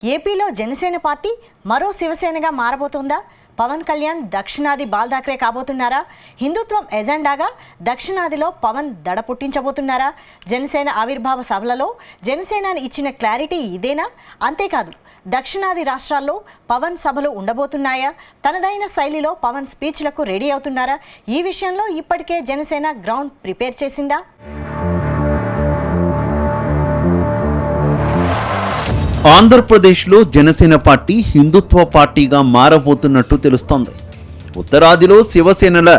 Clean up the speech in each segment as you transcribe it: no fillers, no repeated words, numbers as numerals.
ఏపీలో జనసేన పార్టీ మరో శివసేనగా మారబోతోందా? పవన్ కళ్యాణ్ దక్షిణాది బాల్ ఠాక్రే కాబోతున్నారా? హిందుత్వం ఎజెండాగా దక్షిణాదిలో పవన్ దడ పుట్టించబోతున్నారా? జనసేన ఆవిర్భావ సభలలో జనసేనాని ఇచ్చిన క్లారిటీ ఇదేనా? అంతేకాదు, దక్షిణాది రాష్ట్రాల్లో పవన్ సభలు ఉండబోతున్నాయా? తనదైన శైలిలో పవన్ స్పీచ్లకు రెడీ అవుతున్నారా? ఈ విషయంలో ఇప్పటికే జనసేన గ్రౌండ్ ప్రిపేర్ చేసిందా? ఆంధ్రప్రదేశ్లో జనసేన పార్టీ హిందుత్వ పార్టీగా మారబోతున్నట్టు తెలుస్తోంది. ఉత్తరాదిలో శివసేనల,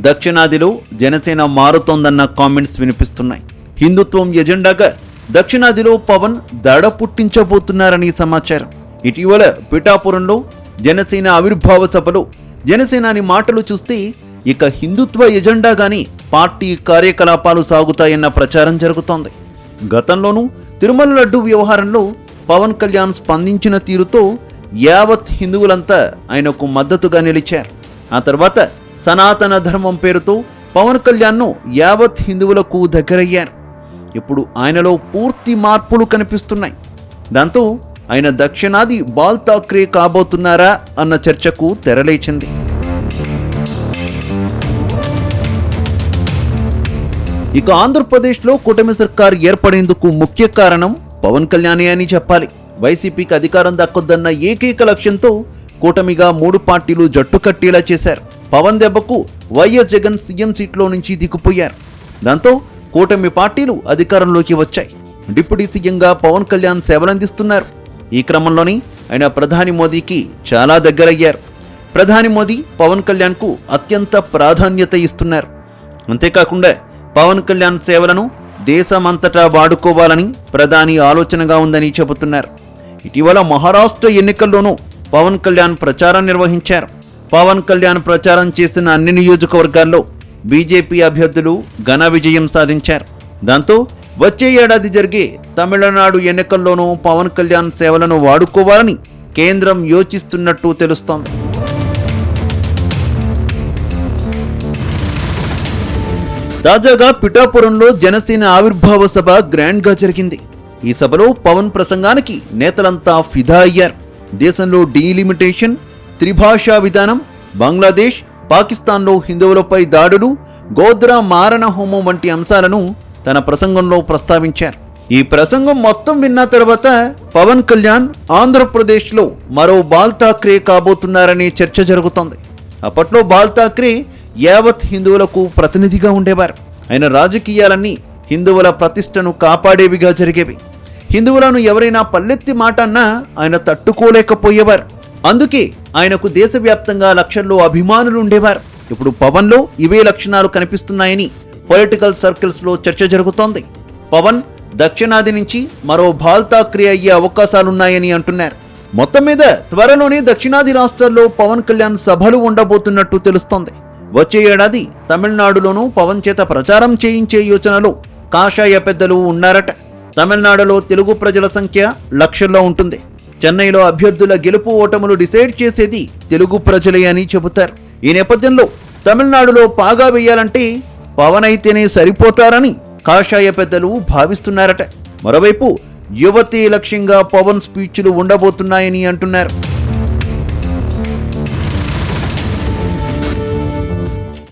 దక్షిణాదిలో జనసేన మారుతోందన్న కామెంట్స్ వినిపిస్తున్నాయి. హిందుత్వం ఎజెండాగా దక్షిణాదిలో పవన్ దడ పుట్టించబోతున్నారని సమాచారం. ఇటీవల పిఠాపురంలో జనసేన ఆవిర్భావ సభలో జనసేనాని మాటలు చూస్తే ఇక హిందుత్వ ఎజెండాగాని పార్టీ కార్యకలాపాలు సాగుతాయన్న ప్రచారం జరుగుతోంది. గతంలోనూ తిరుమల లడ్డు వ్యవహారంలో పవన్ కళ్యాణ్ స్పందించిన తీరుతో యావత్ హిందువులంతా ఆయనకు మద్దతుగా నిలిచారు. ఆ తర్వాత సనాతన ధర్మం పేరుతో పవన్ కళ్యాణ్ను యావత్ హిందువులకు దగ్గరయ్యారు. ఇప్పుడు ఆయనలో పూర్తి మార్పులు కనిపిస్తున్నాయి. దాంతో ఆయన దక్షిణాది బాల్ ఠాక్రే కాబోతున్నారా అన్న చర్చకు తెరలేచింది. ఇక ఆంధ్రప్రదేశ్లో కూటమి సర్కార్ ఏర్పడేందుకు ముఖ్య కారణం పవన్ కళ్యాణే అని చెప్పాలి. వైసీపీకి అధికారం దక్కొద్దన్న ఏకైక లక్ష్యంతో కూటమిగా 3 పార్టీలు జట్టు కట్టేలా చేశారు. పవన్ దెబ్బకు వైఎస్ జగన్ సీఎం సీట్లో నుంచి దిగిపోయారు. దాంతో కూటమి పార్టీలు అధికారంలోకి వచ్చాయి. డిప్యూటీ సీఎంగా పవన్ కళ్యాణ్ సేవలందిస్తున్నారు. ఈ క్రమంలోనే ఆయన ప్రధాని మోదీకి చాలా దగ్గరయ్యారు. ప్రధాని మోదీ పవన్ కళ్యాణ్కు అత్యంత ప్రాధాన్యత ఇస్తున్నారు. అంతేకాకుండా పవన్ కళ్యాణ్ సేవలను దేశమంతటా వాడుకోవాలని ప్రధాని ఆలోచనగా ఉందని చెబుతున్నారు. ఇటీవల మహారాష్ట్ర ఎన్నికల్లోనూ పవన్ కళ్యాణ్ ప్రచారం నిర్వహించారు. పవన్ కళ్యాణ్ ప్రచారం చేసిన అన్ని నియోజకవర్గాల్లో బీజేపీ అభ్యర్థులు ఘన విజయం సాధించారు. దాంతో వచ్చే ఏడాది జరిగే తమిళనాడు ఎన్నికల్లోనూ పవన్ కళ్యాణ్ సేవలను వాడుకోవాలని కేంద్రం యోచిస్తున్నట్టు తెలుస్తోంది. తాజాగా పిఠాపురంలో జనసేన ఆవిర్భావ సభ గ్రాండ్గా జరిగింది. ఈ సభలో పవన్ ప్రసంగానికి నేతలంతా ఫిదా అయ్యారు. దేశంలో డీలిమిటేషన్, త్రిభాషా విధానం, బంగ్లాదేశ్, పాకిస్తాన్లో హిందువులపై దాడులు, గోద్రా మారణ హోమం వంటి అంశాలను తన ప్రసంగంలో ప్రస్తావించారు. ఈ ప్రసంగం మొత్తం విన్న తర్వాత పవన్ కళ్యాణ్ ఆంధ్రప్రదేశ్లో మరో బాల్ ఠాక్రే కాబోతున్నారనే చర్చ జరుగుతోంది. అప్పట్లో బాల్ ఠాక్రే యావత్ హిందువులకు ప్రతినిధిగా ఉండేవారు. ఆయన రాజకీయాలన్నీ హిందువుల ప్రతిష్టను కాపాడేవిగా జరిగేవి. హిందువులను ఎవరైనా పల్లెత్తి మాట అన్నా ఆయన తట్టుకోలేకపోయేవారు. అందుకే ఆయనకు దేశవ్యాప్తంగా లక్షల్లో అభిమానులు ఉండేవారు. ఇప్పుడు పవన్లో ఇవే లక్షణాలు కనిపిస్తున్నాయని పొలిటికల్ సర్కిల్స్లో చర్చ జరుగుతోంది. పవన్ దక్షిణాది నుంచి మరో బాల్ ఠాక్రే అయ్యే అవకాశాలున్నాయని అంటున్నారు. మొత్తం మీద త్వరలోనే దక్షిణాది రాష్ట్రాల్లో పవన్ కళ్యాణ్ సభలు ఉండబోతున్నట్టు తెలుస్తోంది. వచ్చే ఏడాది తమిళనాడులోనూ పవన్ చేత ప్రచారం చేయించే యోచనలో కాషాయ పెద్దలు ఉన్నారట. తమిళనాడులో తెలుగు ప్రజల సంఖ్య లక్షల్లో ఉంటుంది. చెన్నైలో అభ్యర్థుల గెలుపు ఓటములు డిసైడ్ చేసేది తెలుగు ప్రజలే అని చెబుతారు. ఈ నేపథ్యంలో తమిళనాడులో పాగా వేయాలంటే పవన్ అయితేనే సరిపోతారని కాషాయ పెద్దలు భావిస్తున్నారట. మరోవైపు యువతి లక్ష్యంగా పవన్ స్పీచ్లు ఉండబోతున్నాయని అంటున్నారు.